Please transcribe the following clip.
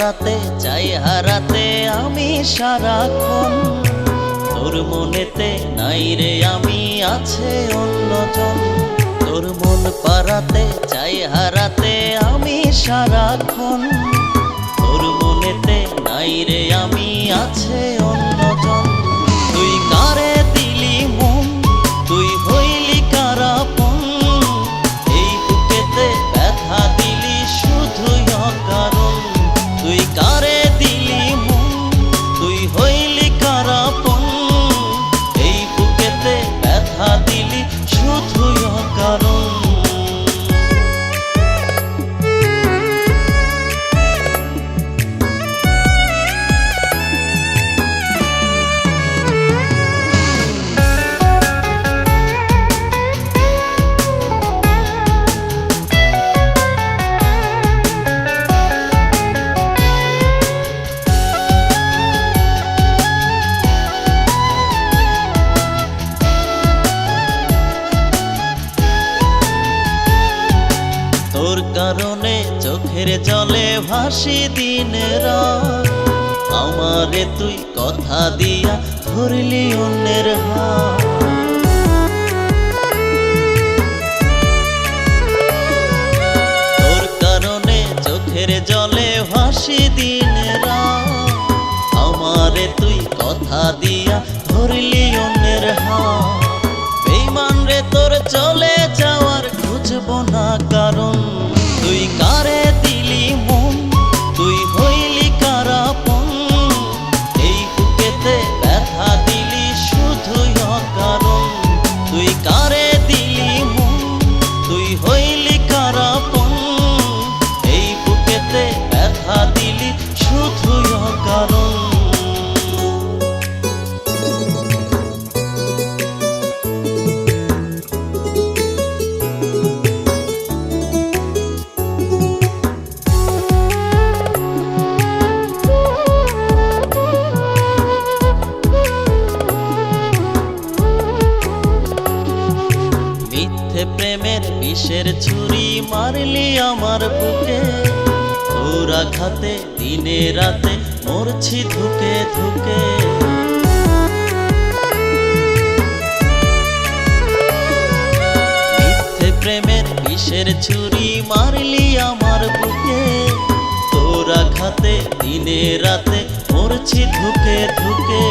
পারাতে চাই হারাতে আমি সারাক্ষণ, তোর মনেতে নাই রে আমি আছে অন্যজন। তোর মন পারাতে চাই হারাতে আমি সারাক্ষণ, তোর মনেতে নাই রে আমি আছে অন্যজন। তুই কারে দিলি মন, তুই হইলি কারাপন, এই বুকেতে ব্যথা দিলি শুধুই অকারণ। তুই কারে দিলি মন, তুই হইলি কারাপন, এই বুকেতে ব্যথা দিলি শুধুই অকারণ। তোর কারণে চোখের জলে ভাসি দিন রাত, আমারে তুই কথা দিয়া ধরলি অন্যের হাত। তোর কারণে চোখের জলে ভাসি দিন রাত, আমারে তুই কথা দিয়া ধরলি অন্যের হাত। বেঈমান রে তোর চলে যাওয়ার খুঁজবো না কারণ, তুই কারে দিলি মন, তুই হইলি কারাপন, এই বুকেতে ব্যথা দিলি শুধুই অকারণ। তুই কারে দিলি মন, তুই হইলি কারাপন, এই বুকেতে ব্যথা দিলি শুধুই অকারণ। প্রেমের বিষের ছুরি মারলি আমার বুকে, তোর আঘাতে দিনে রাতে মরছি ধুকে ধুকে। মিথ্যে প্রেমের বিষের ছুরি মারলি আমার বুকে, তোর আঘাতে দিনে রাতে মরছি ধুকে ধুকে।